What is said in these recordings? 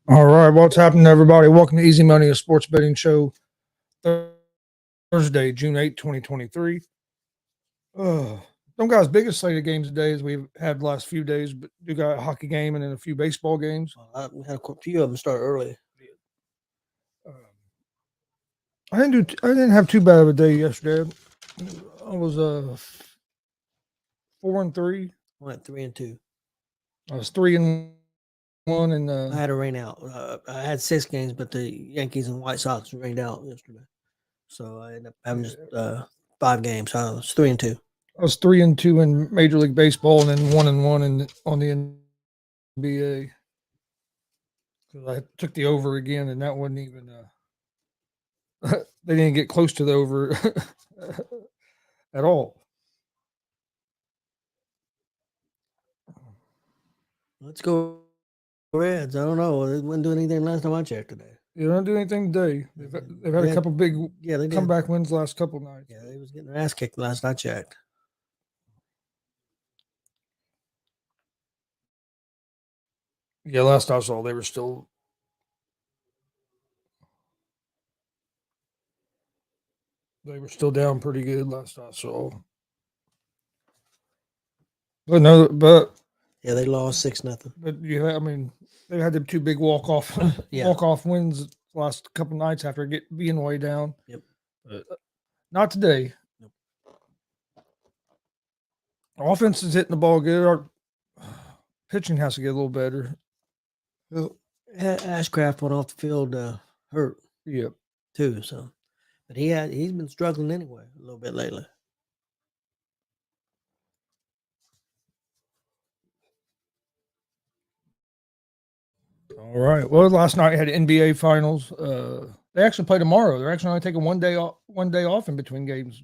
All right, what's happening, everybody? Welcome to Easy Money, a sports betting show. Thursday, June 8th, 2023. Some guys' biggest slate of games today as we've had the last few days, but we got a hockey game and then a few baseball games. We had a few of them start early. Um, I didn't have too bad of a day yesterday. I was 4-3. Went 3-2. I was 3-1, and I had to rain out. I had 6 games, but the Yankees and White Sox rained out yesterday, so I ended up having just 5 games. So I was 3-2. I was 3-2 in Major League Baseball, and then 1-1 on the NBA. Because I took the over again, and that wasn't even. They didn't get close to the over at all. Let's go Reds. I don't know. They wouldn't do anything last time I checked today. They don't do anything today. They've had a couple big comeback wins last couple nights. Yeah, they was getting their ass kicked last I checked. Yeah, last I saw, they were still. They were still down pretty good last I saw. But yeah, they lost 6-0. But yeah, I mean, they had them 2 big walk off wins last couple nights after being way down. Yep. But not today. Nope. Offense is hitting the ball good. Our pitching has to get a little better. Ashcraft went off the field hurt. Yep. Too. So, but he's been struggling anyway a little bit lately. All right. Well, last night had NBA finals. They actually play tomorrow. They're actually only taking one day off in between games.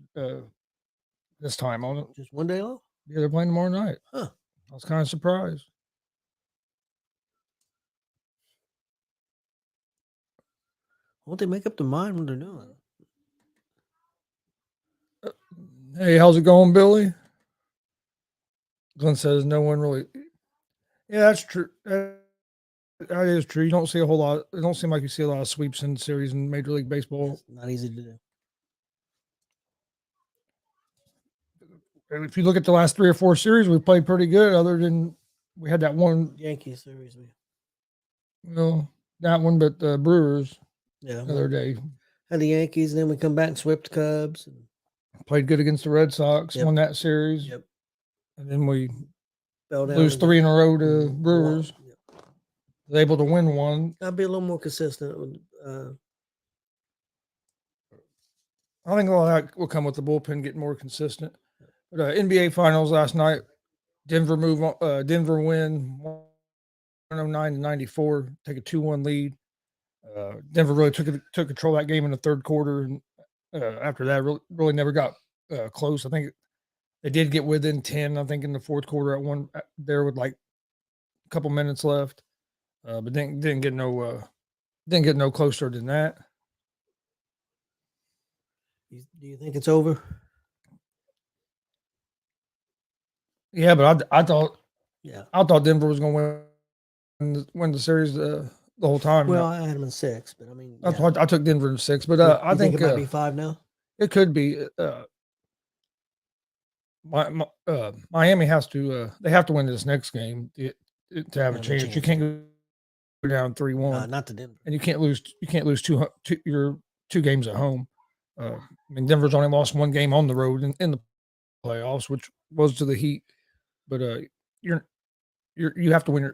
This time on it. Just one day off? Yeah, they're playing tomorrow night. Huh. I was kind of surprised. Won't they make up their mind what they're doing? Hey, how's it going, Billy? Glenn says no one really. Yeah, that's true. That is true. You don't see a whole lot. It don't seem like you see a lot of sweeps in series in Major League Baseball. It's not easy to do. If you look at the last 3 or 4 series, we played pretty good. Other than we had that one Yankees series, that one, but the Brewers. Yeah, the other day had the Yankees, and then we come back and swept the Cubs. And played good against the Red Sox. Won that series. Yep. And then we lose 3 in a row to Brewers. Yep. Was able to win one. I'll be a little more consistent. I think a lot of that will come with the bullpen getting more consistent. But NBA Finals last night, Denver win 109-94, take a 2-1 lead. Denver really took control of that game in the third quarter, and after that, really never got close. I think they did get within 10. I think in the fourth quarter at one there with like a couple minutes left, but didn't get no closer than that. Do you think it's over? Yeah, but I thought Denver was going to win the series the whole time. Well, I had them in 6, but I mean, I took Denver in 6, but I think it might be 5 now. It could be. Miami has to. They have to win this next game to have a chance. You can't go down 3-1. Not to Denver, and you can't lose. You can't lose your 2 games at home. I mean, Denver's only lost 1 game on the road in the playoffs, which was to the Heat. But you have to win.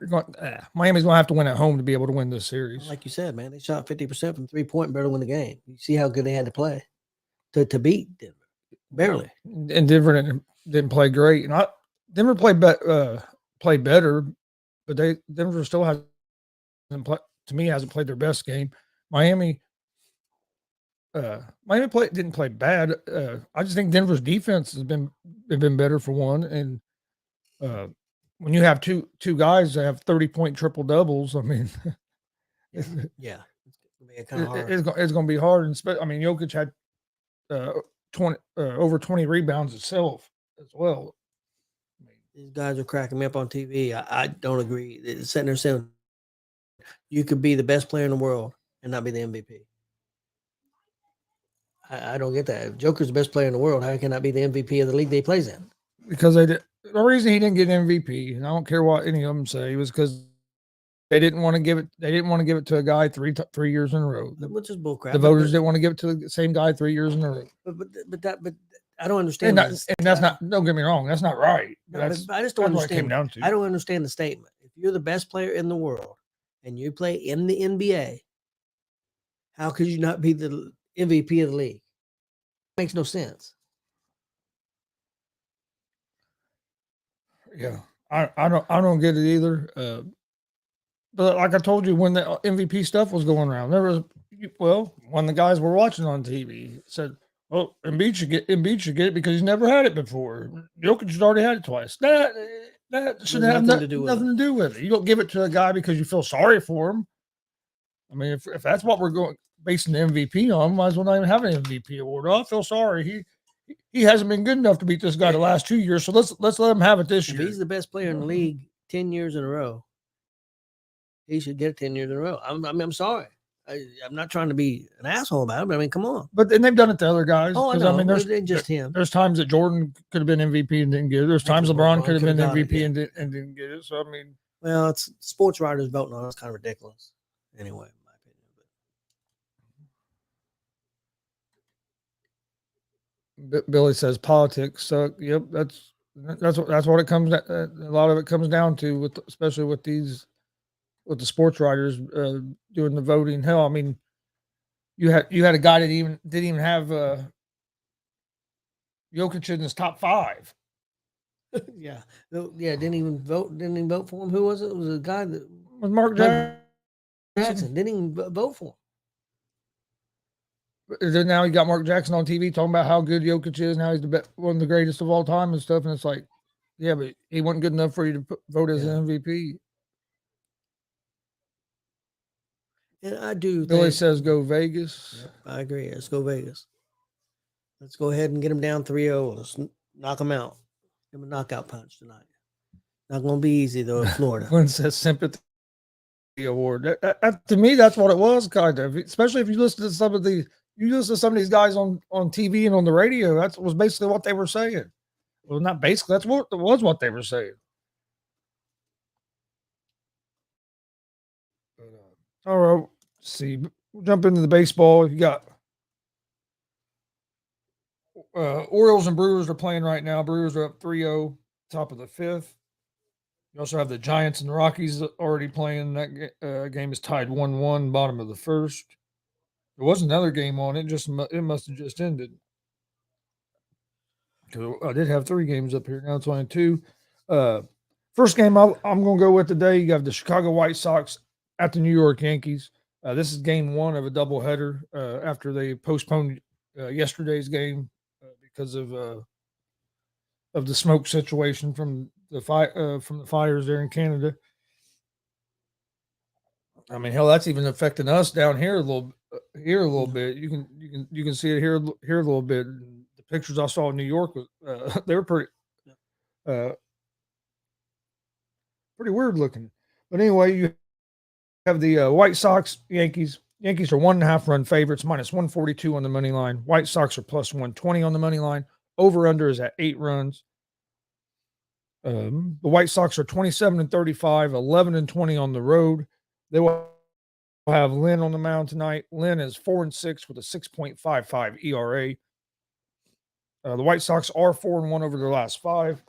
Miami's going to have to win at home to be able to win this series. Like you said, man, they shot 50% from 3-point, better win the game. You see how good they had to play to beat Denver, barely. And Denver didn't play great. And Denver played better, but Denver still hasn't played their best game. Miami didn't play bad. I just think Denver's defense has been better for one, and when you have two guys that have 30-point triple doubles, I mean, it's going to be hard. And I mean, Jokic had over 20 rebounds itself as well. These guys are cracking me up on TV. I don't agree. They're sitting there saying you could be the best player in the world and not be the MVP. I don't get that. If Joker's the best player in the world, how can I be the MVP of the league that he plays in? Because they did, the reason he didn't get MVP, and I don't care what any of them say, was because they didn't want to give it. They didn't want to give it to a guy 3 years in a row. Which is bullcrap. The voters didn't want to give it to the same guy 3 years in a row. But I don't understand. And that's not. Don't get me wrong. That's not right. No, I just don't understand. What it came down to. I don't understand the statement. If you're the best player in the world and you play in the NBA, how could you not be the MVP of the league? It makes no sense. Yeah, I don't get it either. But like I told you, when the MVP stuff was going around, there was when the guys were watching on TV said, "Well, Embiid should get it because he's never had it before. Jokic has already had it twice." That shouldn't have nothing to do with it. You don't give it to a guy because you feel sorry for him. I mean, if that's what we're basing the MVP on, might as well not even have an MVP award. Oh, I feel sorry. He hasn't been good enough to beat this guy the last 2 years, so let's let him have it this year. If he's the best player in the league 10 years in a row, he should get it 10 years in a row. I'm sorry. I'm not trying to be an asshole about it, but I mean, come on. But then they've done it to other guys. Oh, I know. I mean, there's just him. There's times that Jordan could have been MVP and didn't get it. There's times LeBron could have been MVP and didn't get it. So, I mean. Well, it's sports writers voting on it. It's kind of ridiculous. Anyway, in my opinion. Billy says politics suck. Yep, that's what it comes. A lot of it comes down to, especially with the sports writers doing the voting. Hell, I mean, you had a guy that didn't even have Jokic in his top 5. Yeah, didn't even vote for him. Who was it? It was a guy that was Mark Jackson. Didn't even vote for him. Then now you got Mark Jackson on TV talking about how good Jokic is and how he's one of the greatest of all time and stuff. And it's like, yeah, but he wasn't good enough for you to vote as an MVP. And I do. Billy says go Vegas. Yep, I agree. Let's go Vegas. Let's go ahead and get him down 3-0. Let's knock him out. Give him a knockout punch tonight. Not going to be easy, though, in Florida. Glenn says sympathy award. To me, that's what it was, kind of. Especially if you listen to some of these guys on TV and on the radio. That was basically what they were saying. Well, not basically. That's what they were saying. All right. See, we'll jump into the baseball. You got Orioles and Brewers are playing right now. Brewers are up 3-0, top of the 5th. You also have the Giants and the Rockies already playing. That game is tied 1-1, bottom of the 1st. There was another game on it. It must have just ended. I did have 3 games up here. Now it's only 2. First game I'm going to go with today. You have the Chicago White Sox at the New York Yankees. This is game 1 of a doubleheader after they postponed yesterday's game because of the smoke situation from the fires there in Canada. I mean, hell, that's even affecting us down here a little bit. You can see it here a little bit. The pictures I saw in New York, they were pretty weird looking. But anyway, you have the White Sox, Yankees. Yankees are 1.5 run favorites, minus 142 on the money line. White Sox are plus 120 on the money line. Over under is at 8 runs. The White Sox are 27-35, 11-20 on the road. They will have Lynn on the mound tonight. Lynn is 4-6 with a 6.55 ERA. The White Sox are 4-1 over their last 5.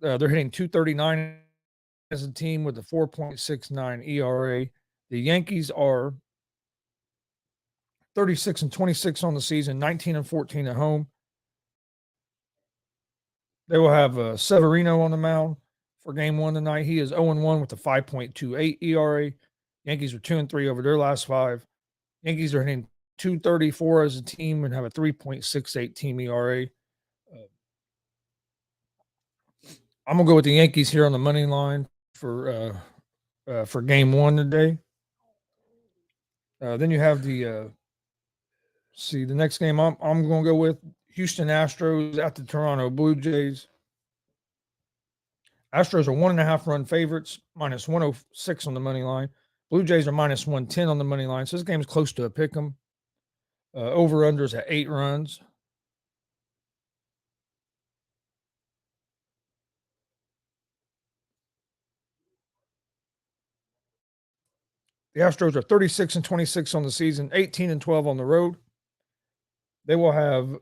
They're hitting .239 as a team with a 4.69 ERA. The Yankees are 36-26 on the season, 19-14 at home. They will have Severino on the mound for game 1 tonight. He is 0-1 with a 5.28 ERA. Yankees are 2-3 over their last 5. Yankees are hitting .234 as a team and have a 3.68 team ERA. I'm going to go with the Yankees here on the money line for game 1 today. Then you have the next game I'm going to go with Houston Astros at the Toronto Blue Jays. Astros are 1.5 run favorites, minus 106 on the money line. Blue Jays are minus 110 on the money line. So this game's close to a pick 'em. Over-unders at 8 runs. The Astros are 36-26 on the season, 18-12 on the road. They will have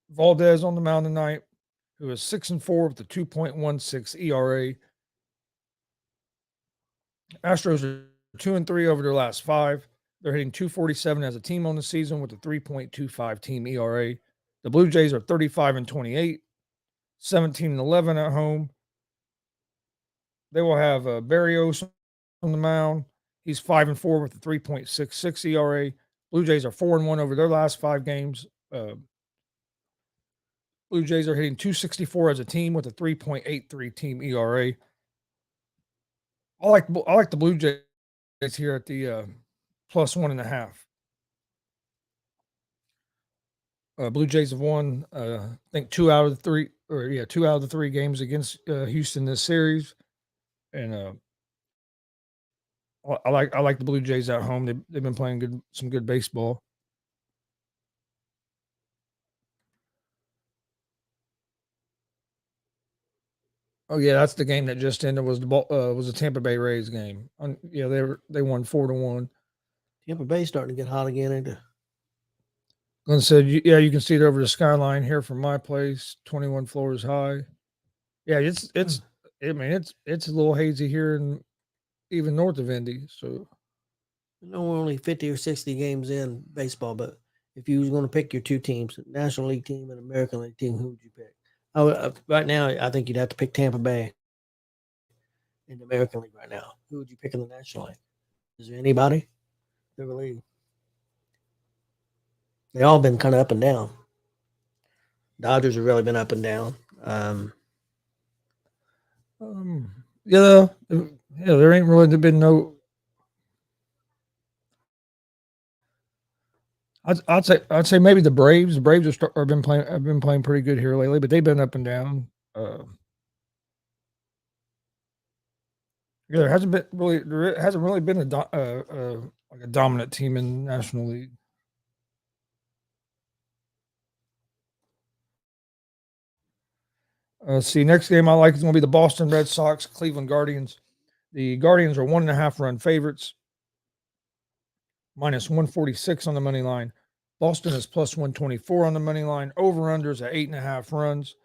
Valdez on the mound tonight, who is 6-4 with a 2.16 ERA. Astros are 2-3 over their last 5. They're hitting 247 as a team on the season with a 3.25 team ERA. The Blue Jays are 35-28, 17-11 at home. They will have Barrios on the mound. He's 5-4 with a 3.66 ERA. Blue Jays are 4-1 over their last 5 games. Blue Jays are hitting 264 as a team with a 3.83 team ERA. I like the Blue Jays here at the plus 1.5. Blue Jays have won, I think 2 out of the 3 games against Houston this series, and I like the Blue Jays at home. They've been playing some good baseball. Oh yeah, that's the game that just ended. Was the Tampa Bay Rays game? Yeah, they won 4-1. Tampa Bay starting to get hot again, ain't it? Glenn said, "Yeah, you can see it over the skyline here from my place, 21 floors high." Yeah, it's I mean it's a little hazy here and even north of Indy. So I know we're only 50 or 60 games in baseball, but if you was going to pick your 2 teams, National League team and American League team, who would you pick? Right now, I think you'd have to pick Tampa Bay in the American League right now. Who would you pick in the National League? Is there anybody? They really, they all been kind of up and down. Dodgers have really been up and down. yeah, there ain't really been no. I'd say maybe the Braves. The Braves have been playing pretty good here lately, but they've been up and down. Yeah, there hasn't really been like a dominant team in the National League. See, next game I like is going to be the Boston Red Sox, Cleveland Guardians. The Guardians are 1.5 run favorites, minus 146 on the money line. Boston is plus 124 on the money line. Over-unders at 8.5 runs.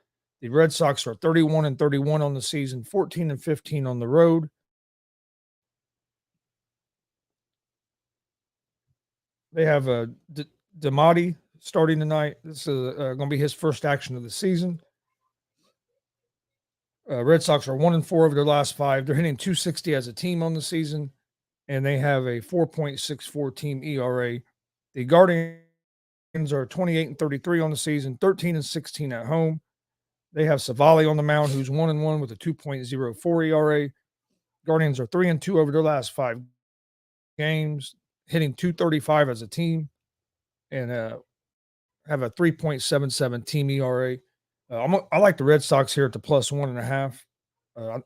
The Red Sox are 31-31 on the season, 14-15 on the road. They have Damati starting tonight. This is going to be his first action of the season. Red Sox are 1-4 over their last 5. They're hitting 260 as a team on the season, and they have a 4.64 team ERA. The Guardians are 28-33 on the season, 13-16 at home. They have Savali on the mound, who's 1-1 with a 2.04 ERA. Guardians are 3-2 over their last 5 games, hitting 235 as a team, and have a 3.77 team ERA. I like the Red Sox here at the plus 1.5.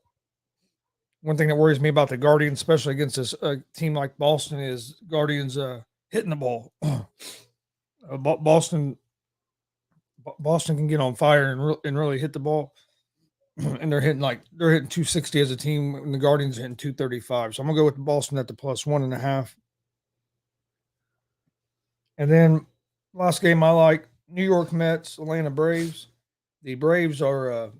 One thing that worries me about the Guardians, especially against this team like Boston, is Guardians hitting the ball. Boston can get on fire and really hit the ball, and they're hitting 260 as a team, and the Guardians are hitting 235. So I'm gonna go with Boston at the plus 1.5. And then last game I like, New York Mets, Atlanta Braves. The Braves are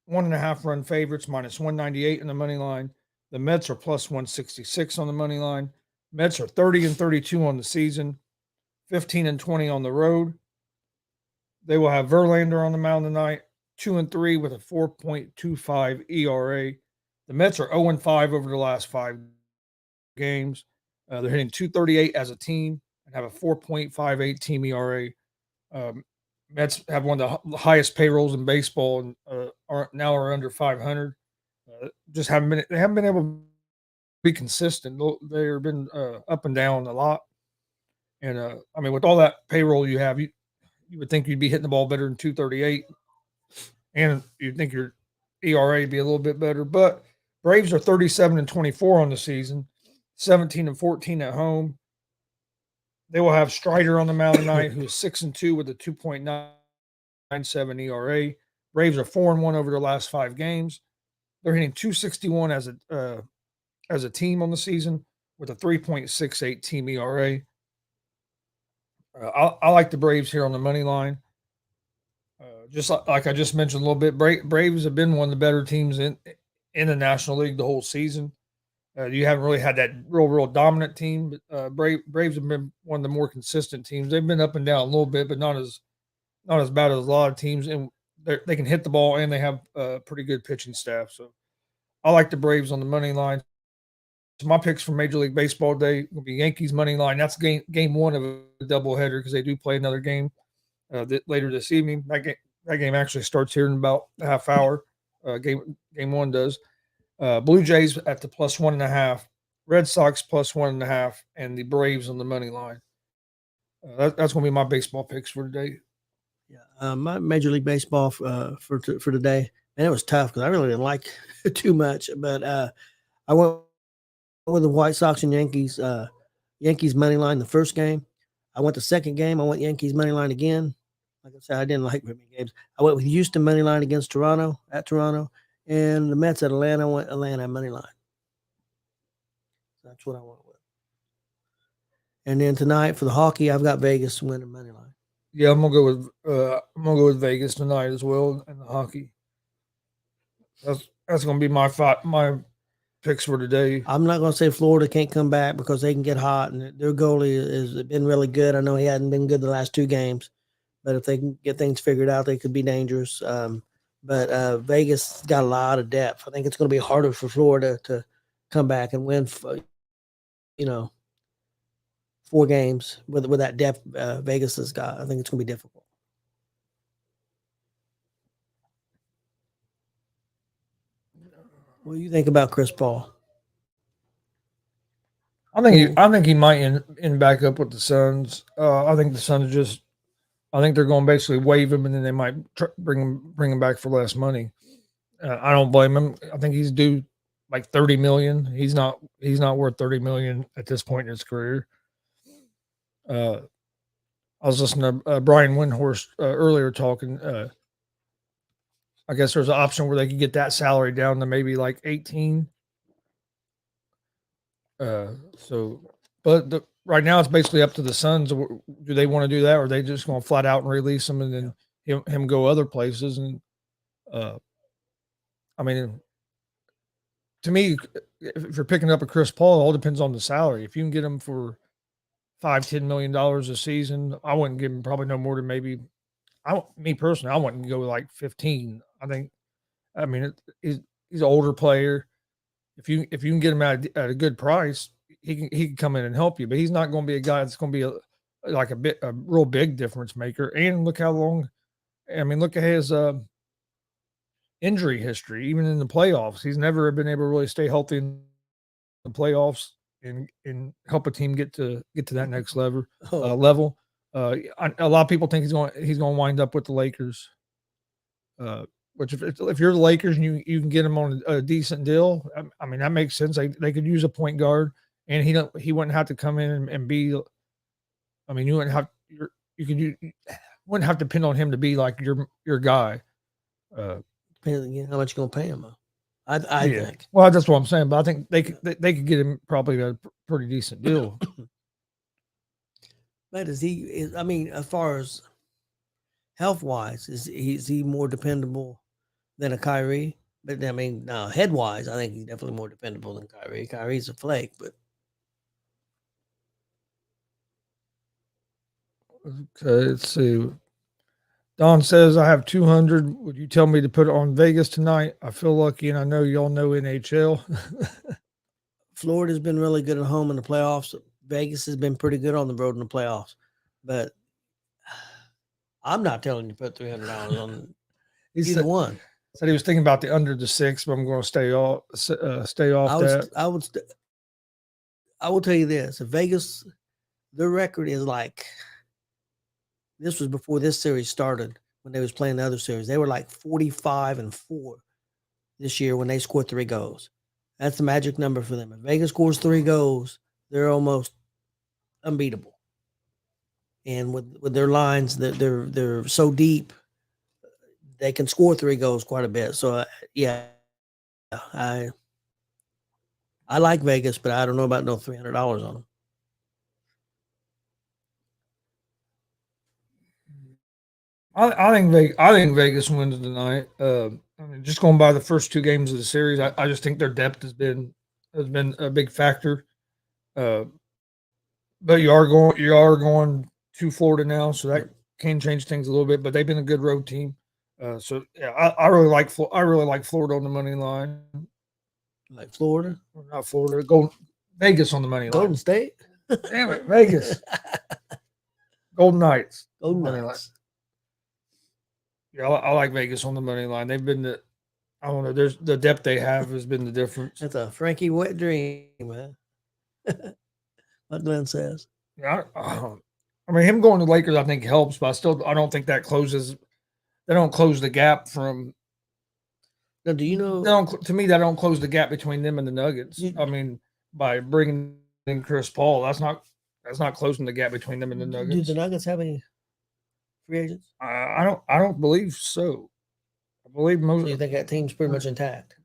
1.5 run favorites, minus 198 in the money line. The Mets are plus 166 on the money line. Mets are 30-32 on the season, 15-20 on the road. They will have Verlander on the mound tonight, 2-3 with a 4.25 ERA. The Mets are 0-5 over the last 5 games. They're hitting 238 as a team and have a 4.58 team ERA. Mets have one of the highest payrolls in baseball and are under 500. They haven't been able to be consistent. They've been up and down a lot. And I mean, with all that payroll you have, you would think you'd be hitting the ball better than 238. and you'd think your ERA would be a little bit better. But Braves are 37-24 on the season, 17-14 at home. They will have Strider on the mound tonight, who is 6-2 with a 2.97 ERA. Braves are 4-1 over their last 5 games. They're hitting 261 as a team on the season with a 3.68 team ERA. I like the Braves here on the money line. Just like I just mentioned a little bit, Braves have been one of the better teams in the National League the whole season. You haven't really had that real dominant team, but Braves have been one of the more consistent teams. They've been up and down a little bit, but not as bad as a lot of teams, and they can hit the ball and they have a pretty good pitching staff. So I like the Braves on the money line. So my picks for Major League Baseball today will be Yankees money line. That's game one of a doubleheader because they do play another game later this evening. That game actually starts here in about a half hour. Game one does. Blue Jays at the +1.5, Red Sox +1.5, and the Braves on the money line. That's going to be my baseball picks for today. Yeah, my Major League Baseball for today, and it was tough because I really didn't like too much, but I went with the White Sox and Yankees. Yankees money line the first game. I went the second game. I went Yankees money line again. Like I said, I didn't like very many games. I went with Houston money line against Toronto at Toronto, and the Mets at Atlanta. I went Atlanta money line. That's what I went with. And then tonight for the hockey, I've got Vegas winning money line. Yeah, I'm gonna go with Vegas tonight as well in the hockey. That's gonna be my picks for today. I'm not gonna say Florida can't come back because they can get hot, and their goalie has been really good. I know he hadn't been good the last 2 games, but if they can get things figured out, they could be dangerous. But Vegas got a lot of depth. I think it's going to be harder for Florida to come back and win, 4 games with that depth Vegas has got. I think it's going to be difficult. What do you think about Chris Paul? I think he might end back up with the Suns. I think the Suns I think they're going to basically waive him, and then they might bring him back for less money. I don't blame him. I think he's due like $30 million. He's not worth $30 million at this point in his career. I was listening to Brian Windhorst earlier talking. I guess there's an option where they could get that salary down to maybe like 18. But right now it's basically up to the Suns. Do they want to do that, or are they just going to flat out and release him and then him go other places? And I mean, to me, if you're picking up a Chris Paul, it all depends on the salary. If you can get him for $5-10 million a season, I wouldn't give him probably no more than maybe. Me personally, I wouldn't go like 15. I mean, he's an older player. If you can get him at a good price, he can come in and help you. But he's not going to be a guy that's going to be a real big difference maker. And look how long. I mean, look at his injury history. Even in the playoffs, he's never been able to really stay healthy in the playoffs and help a team get to that next level. A lot of people think he's going to wind up with the Lakers. Which if you're the Lakers and you can get him on a decent deal, I mean that makes sense. They could use a point guard, and he wouldn't have to come in and be. I mean, you wouldn't have to depend on him to be like your guy. Depends on how much you're gonna pay him. I think. Well, that's what I'm saying. But I think they could get him probably a pretty decent deal. But I mean, as far as health wise, is he more dependable than a Kyrie? But I mean, head wise, I think he's definitely more dependable than Kyrie. Kyrie's a flake, but okay, let's see. Don says, I have 200. Would you tell me to put it on Vegas tonight? I feel lucky, and I know y'all know NHL. Florida's been really good at home in the playoffs. Vegas has been pretty good on the road in the playoffs. But I'm not telling you to put $300 on either one. Said he was thinking about the under the 6, but I'm going to stay off that. I will tell you this. If Vegas, their record is like, this was before this series started, when they was playing the other series. They were like 45-4 this year when they scored 3 goals. That's the magic number for them. If Vegas scores 3 goals, they're almost unbeatable. And with their lines, they're so deep, they can score 3 goals quite a bit. So yeah, I like Vegas, but I don't know about no $300 on them. I think Vegas wins tonight. I mean, just going by the first 2 games of the series, I just think their depth has been a big factor. But you are going to Florida now, so that can change things a little bit. But they've been a good road team. So yeah, I really like Florida on the money line. Like Florida, not Florida, Vegas on the money line. Golden State. Damn it, Vegas. Golden Knights. Golden Knights. Yeah, I like Vegas on the money line. They've been I don't know. There's the depth they have has been the difference. That's a Frankie wet dream, man. What Glenn says. Yeah, I mean, him going to Lakers, I think helps, but I don't think that closes. They don't close the gap from. Now, do you know? To me, that don't close the gap between them and the Nuggets. I mean, by bringing in Chris Paul, that's not closing the gap between them and the Nuggets. Do the Nuggets have any free agents? I don't believe so. I believe most. So you think that team's pretty much intact?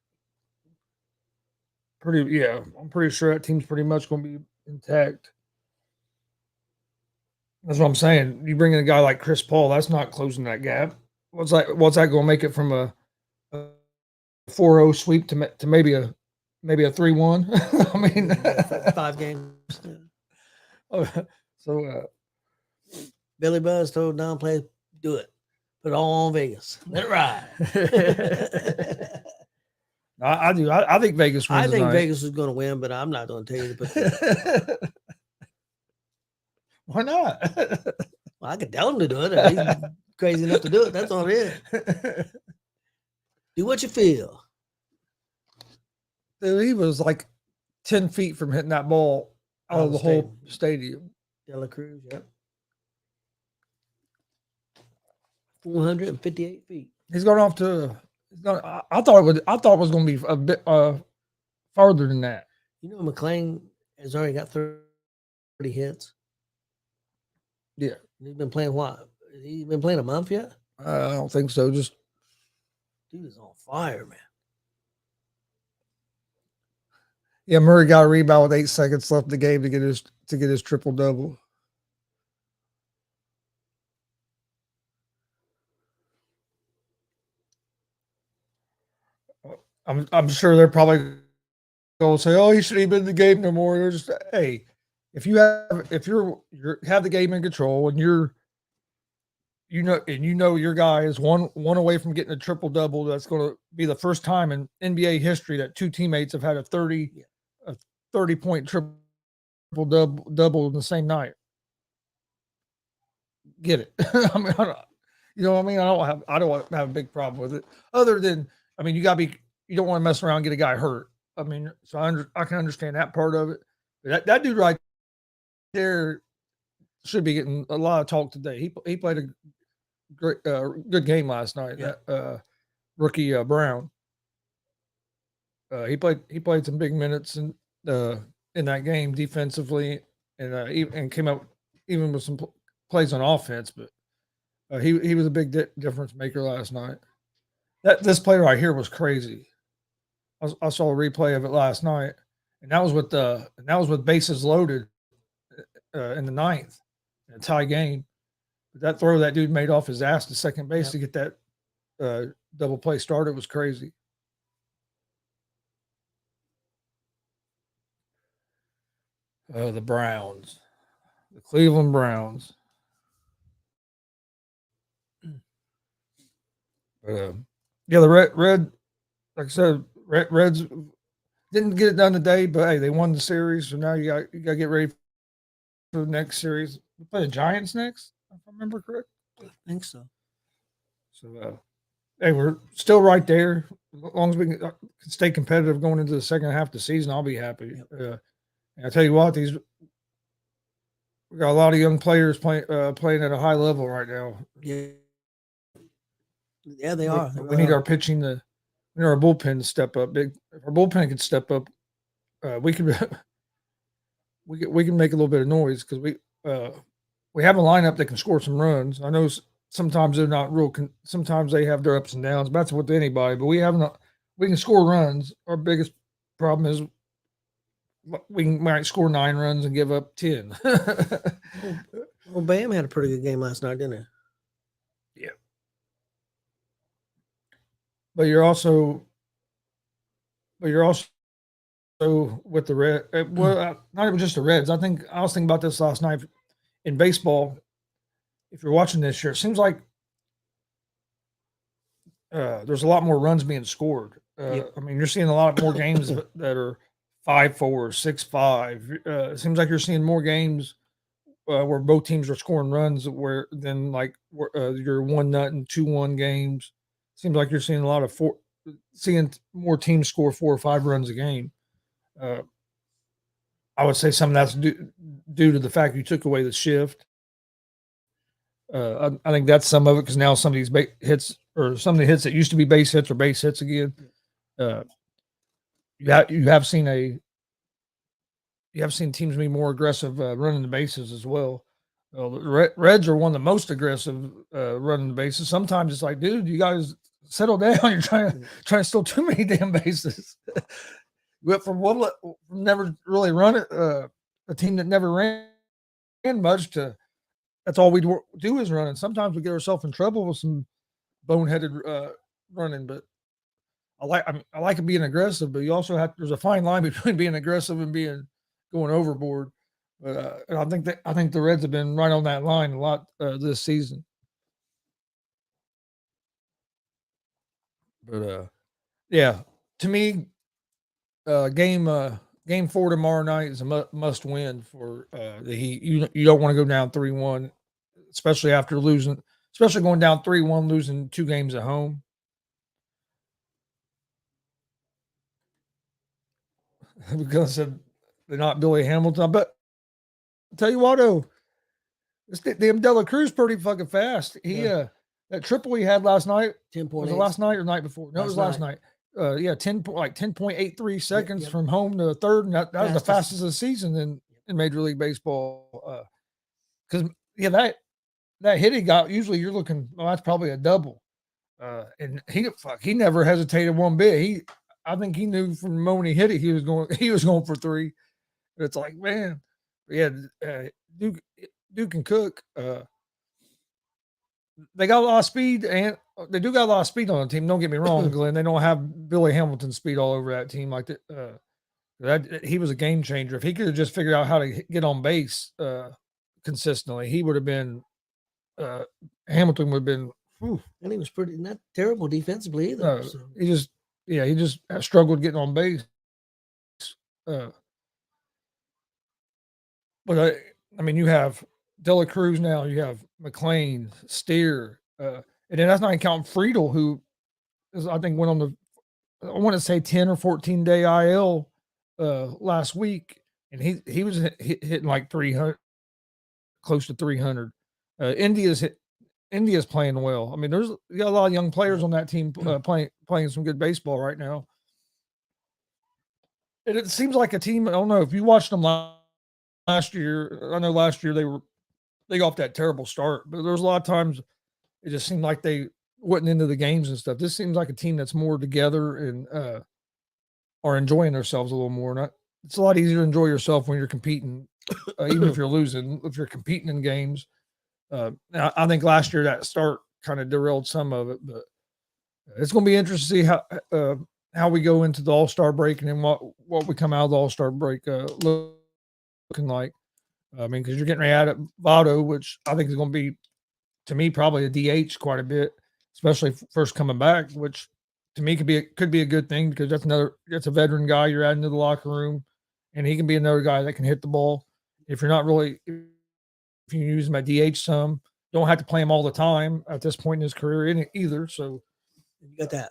I'm pretty sure that team's pretty much going to be intact. That's what I'm saying. You bring in a guy like Chris Paul, that's not closing that gap. What's that going to make it from a 4-0 sweep to maybe a 3-1? I mean, 5 games. So Billy Buzz told Don Play, do it. Put it all on Vegas. Let it ride. I do. I think Vegas wins. I think Vegas is going to win, but I'm not going to tell you to put that. Why not? Well, I can tell him to do it. If he's crazy enough to do it. That's all it is. Do what you feel. Dude, he was like 10 feet from hitting that ball out of the whole stadium. De La Cruz, yep. 458 feet. He's going off to. I thought it was going to be a bit farther than that. You know, McClain has already got 30 hits. Yeah, he's been playing what? He's been playing a month yet? I don't think so. Just dude is on fire, man. Yeah, Murray got a rebound with 8 seconds left in the game to get his triple double. I'm sure they're probably going to say, "Oh, he shouldn't have been in the game no more." They're just, hey, if you have the game in control and you know your guy is one away from getting a triple double, that's going to be the first time in NBA history that 2 teammates have had a 30-point triple double in the same night. Get it? I mean, you know what I mean? I don't have a big problem with it. Other than, I mean, you don't want to mess around and get a guy hurt. I mean, so I can understand that part of it. But that dude right there should be getting a lot of talk today. He played a great good game last night. Yeah. That rookie Brown. He played some big minutes in that game defensively, and came out even with some plays on offense. But he was a big difference maker last night. This play right here was crazy. I saw a replay of it last night, and that was with bases loaded in the 9th, in a tie game. But that throw that dude made off his ass to second base to get that double play started was crazy. The Browns, the Cleveland Browns. Yeah, the red, like I said, Reds didn't get it done today, but hey, they won the series, so now you got to get ready for the next series. We play the Giants next, if I remember correct. I think so. So, hey, we're still right there. As long as we can stay competitive going into the second half of the season, I'll be happy. Yep. And I tell you what, we got a lot of young players playing at a high level right now. Yeah, Yeah, they are. We need our pitching we need our bullpen to step up. If our bullpen can step up, we can we can make a little bit of noise because we have a lineup that can score some runs. I know sometimes they're not real. Sometimes they have their ups and downs. But that's with anybody. But we can score runs. Our biggest problem is we might score 9 runs and give up 10. Well, Bam had a pretty good game last night, didn't he? Yeah. But you're also with the Red. Well, not even just the Reds. I was thinking about this last night in baseball. If you're watching this year, it seems like there's a lot more runs being scored. Yep. I mean, you're seeing a lot more games that are 5-4, 6-5. It seems like you're seeing more games where both teams are scoring runs than like your 1-0 and 2-1 games. Seems like you're seeing seeing more teams score 4 or 5 runs a game. I would say some of that's due to the fact you took away the shift. I think that's some of it because now some of these hits or some of the hits that used to be base hits or base hits again. You have seen teams be more aggressive running the bases as well. The Reds are one of the most aggressive running the bases. Sometimes it's like, dude, you guys settle down. You're trying to steal too many damn bases. Went from never really run it, a team that never ran much to that's all we do is run. And sometimes we get ourselves in trouble with some boneheaded running. But I like it being aggressive, but you also there's a fine line between being aggressive and going overboard. But and I think the Reds have been right on that line a lot this season. But yeah, to me, game 4 tomorrow night is a must win for the Heat. You don't want to go down 3-1, especially going down 3-1, losing 2 games at home. Because they're not Billy Hamilton. But I'll tell you what, though, this damn Dela Cruz pretty fucking fast. That triple he had last night. 10.8. Was it last night or the night before? No, it was last night. 10.83 seconds from home to third, and that was the fastest of the season in Major League Baseball. Because that hit he got, usually you're looking, that's probably a double. And he never hesitated one bit. I think he knew from the moment he hit it, he was going for 3. But it's like, man, Duke and Cook, they got a lot of speed, and they do got a lot of speed on the team. Don't get me wrong, Glenn. They don't have Billy Hamilton speed all over that team like that. He was a game changer. If he could have just figured out how to get on base consistently, he would have been. Hamilton would have been. Whew. And he was not terrible defensively either. So. He just struggled getting on base. But I mean, you have Dela Cruz now. You have McLean, Steer, and then that's not even counting Friedel, who I think went on I want to say 10 or 14 day IL last week, and he was hitting like 300, close to 300. India's playing well. I mean, you got a lot of young players on that team playing some good baseball right now. And it seems like a team. I don't know if you watched them last year. I know last year they got off that terrible start, but there was a lot of times it just seemed like they wasn't into the games and stuff. This seems like a team that's more together and are enjoying themselves a little more. It's a lot easier to enjoy yourself when you're competing, even if you're losing. If you're competing in games, I think last year that start kind of derailed some of it, but it's going to be interesting to see how we go into the All-Star break and then what we come out of the All-Star break looking like. I mean, because you're getting ready at Votto, which I think is going to be, to me, probably a DH quite a bit, especially first coming back, which to me could be a good thing because that's a veteran guy you're adding to the locker room, and he can be another guy that can hit the ball. If you use him at DH some, don't have to play him all the time at this point in his career either. So you got that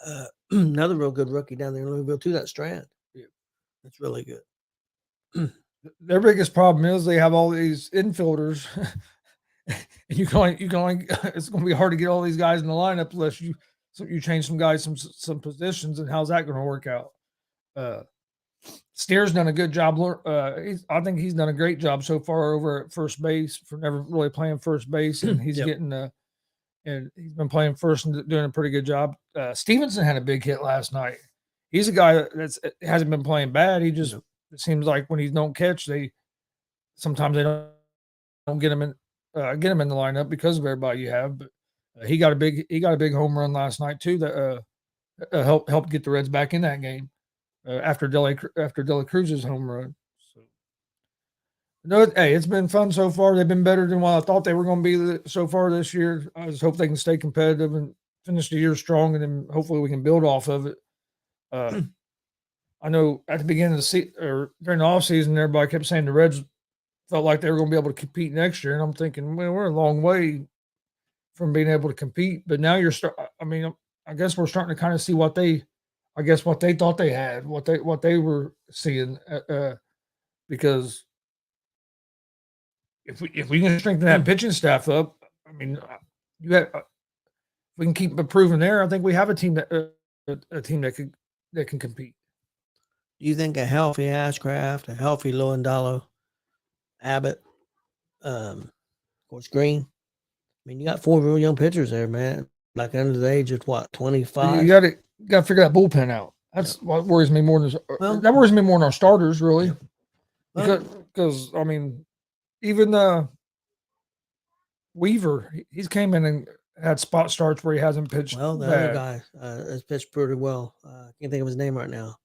another real good rookie down there in Louisville too, that Strand. Yeah, that's really good. Their biggest problem is they have all these infielders. And you going it's going to be hard to get all these guys in the lineup unless you So you change some guys, some positions, and how's that going to work out? Steer's done a good job. I think he's done a great job so far over at first base for never really playing first base, and he's getting and he's been playing first and doing a pretty good job. Stevenson had a big hit last night. He's a guy that hasn't been playing bad. He just it seems like when he don't catch, sometimes they don't get him in the lineup because of everybody you have. But he got a big home run last night too that helped get the Reds back in that game after De La Cruz's home run. So no, hey, it's been fun so far. They've been better than what I thought they were going to be so far this year. I just hope they can stay competitive and finish the year strong, and then hopefully we can build off of it. I know at the beginning of the season or during the offseason, everybody kept saying the Reds felt like they were going to be able to compete next year, and I'm thinking, well, we're a long way from being able to compete. But now I guess we're starting to kind of see what they thought they had, what they were seeing, because if we can strengthen that pitching staff up, I mean, if we can keep improving there, I think we have a team that can compete. Do you think a healthy Ashcraft, a healthy Lewandowski, Abbott, of course Green? I mean, you got 4 real young pitchers there, man. Like under the age of what, 25? You got to figure that bullpen out. That's what worries me more than that worries me more than our starters, really. Because I mean, even Weaver, he's came in and had spot starts where he hasn't pitched. Well, the other guy has pitched pretty well. Can't think of his name right now.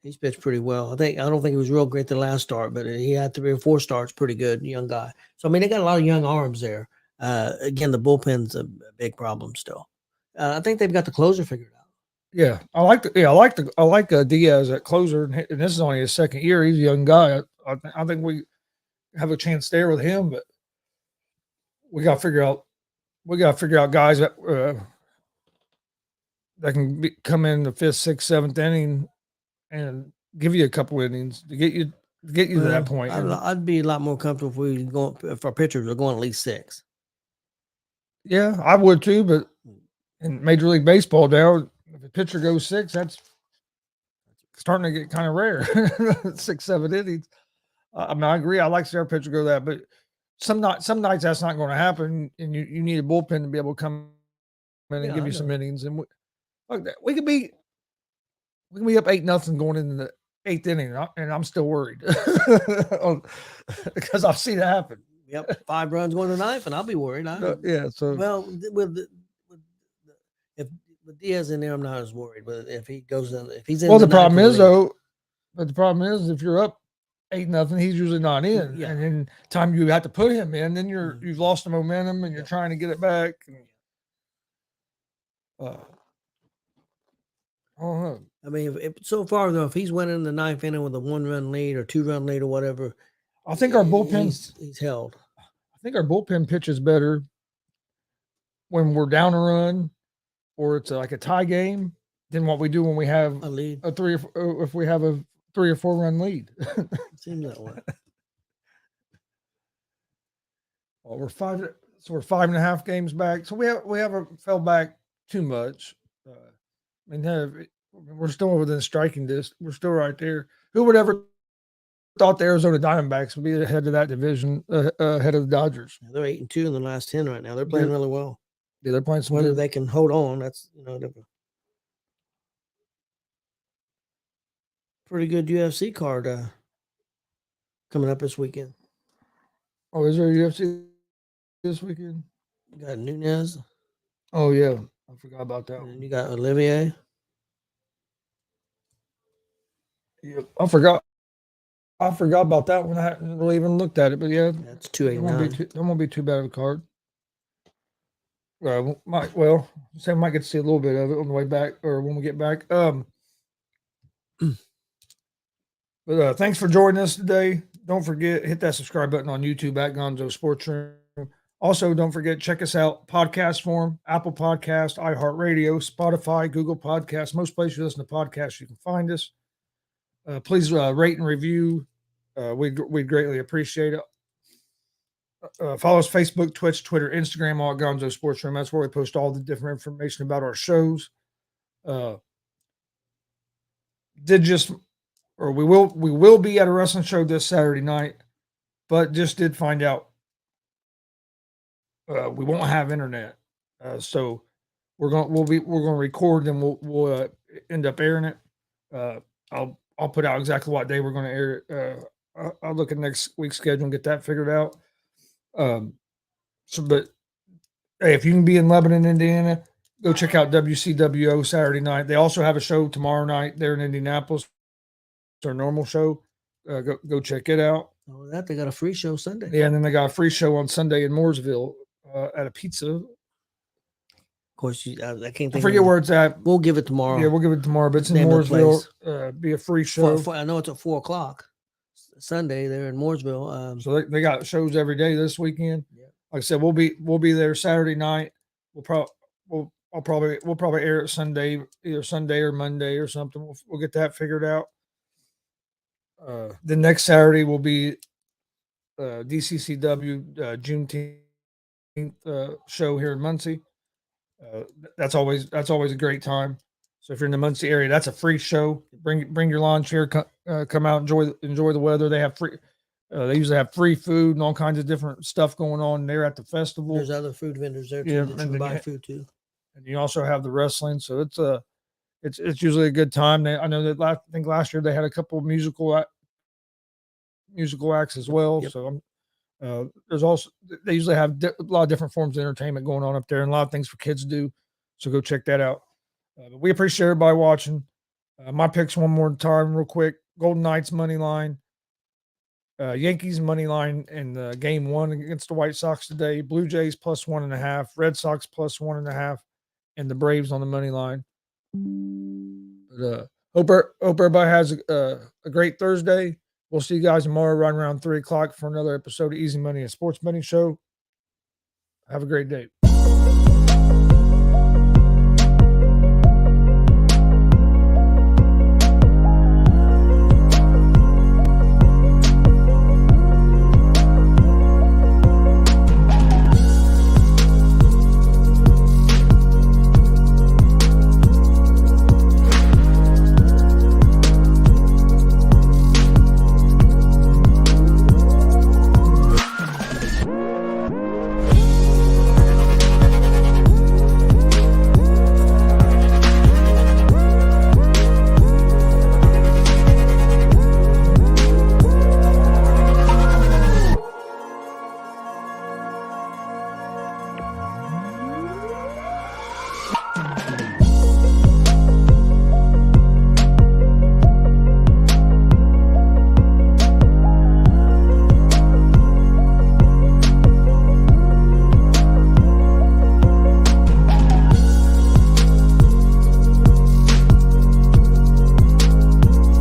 He's pitched pretty well. I don't think he was real great the last start, but he had 3 or 4 starts, pretty good, young guy. So I mean, they got a lot of young arms there. Again, the bullpen's a big problem still. I think they've got the closer figured out. Yeah, I like Diaz at closer, and this is only his second year. He's a young guy. I think we have a chance there with him, but we got to figure out guys that can come in the 5th, 6th, 7th inning and give you a couple innings to get you to that point. I'd be a lot more comfortable if our pitchers are going at least 6. Yeah, I would too, but in Major League Baseball now, if a pitcher goes 6, that's starting to get kind of rare. 6, 7 innings. I mean, I agree. I like to see our pitcher go that, but some nights that's not going to happen, and you need a bullpen to be able to come in and give you some innings. And we could be up 8-0 going into the 8th inning, and I'm still worried because I've seen it happen. Yep, 5 runs going to 9th, and I'll be worried. Yeah. So with Diaz in there, I'm not as worried. But if he goes in, if he's in, the problem is if you're up 8-0, he's usually not in, and then time you have to put him in, then you've lost the momentum, and you're trying to get it back. I don't know. I mean, so far though, if he's winning the 9th inning with a 1-run lead or 2-run lead or whatever, I think our bullpen he's held. I think our bullpen pitches better when we're down a run or it's like a tie game than what we do when we have a lead, if we have a 3 or 4 run lead. Seems that way. Well, we're 5.5 games back, so we haven't fell back too much. I mean, we're still within striking distance. We're still right there. Who would ever thought the Arizona Diamondbacks would be ahead of that division, ahead of the Dodgers? They're 8-2 in the last 10 right now. They're playing really well. Yeah, they're playing some. Whether they can hold on, that's different. Pretty good UFC card coming up this weekend. Oh, is there a UFC this weekend? You got Nunez. Oh yeah, I forgot about that. And you got Olivier. Yeah, I forgot about that one. I hadn't really even looked at it, but yeah, that's 289. That won't be too bad of a card. Might get to see a little bit of it on the way back or when we get back. But thanks for joining us today. Don't forget, hit that subscribe button on YouTube at Gonzo Sports Room. Also, don't forget, check us out, podcast form, Apple Podcast, iHeartRadio, Spotify, Google Podcasts, most places you listen to podcasts, you can find us. Please rate and review. We'd greatly appreciate it. Follow us Facebook, Twitch, Twitter, Instagram, all at Gonzo Sports Room. That's where we post all the different information about our shows. We will be at a wrestling show this Saturday night, but just did find out we won't have internet. So we're gonna record and we'll end up airing it. I'll put out exactly what day we're gonna air it. I'll look at next week's schedule and get that figured out. But hey, if you can be in Lebanon, Indiana, go check out WCWO Saturday night. They also have a show tomorrow night there in Indianapolis. It's their normal show. Go check it out. Oh, that they got a free show Sunday. Yeah, and then they got a free show on Sunday in Mooresville at a pizza. Of course, I can't think. I forget where it's at. We'll give it tomorrow. Yeah, we'll give it tomorrow. But it's in Mooresville. Be a free show. I know it's at 4:00 Sunday. They're in Mooresville. So they got shows every day this weekend. Yeah. Like I said, we'll be there Saturday night. We'll probably air it Sunday, either Sunday or Monday or something. We'll get that figured out. The next Saturday will be DCCW Juneteenth show here in Muncie. That's always a great time. So if you're in the Muncie area, that's a free show. Bring your lawn chair, come out, enjoy the weather. They have free. They usually have free food and all kinds of different stuff going on there at the festival. There's other food vendors there too that you can buy food too. And you also have the wrestling, so it's usually a good time. I know that I think last year they had a couple of musical acts as well. Yep. So there's also they usually have a lot of different forms of entertainment going on up there, and a lot of things for kids to do. So go check that out. But we appreciate everybody watching. My picks one more time, real quick: Golden Knights money line, Yankees money line in game 1 against the White Sox today. Blue Jays plus 1.5, Red Sox plus 1.5, and the Braves on the money line. But hope everybody has a great Thursday. We'll see you guys tomorrow right around 3:00 for another episode of Easy Money, a sports betting show. Have a great day.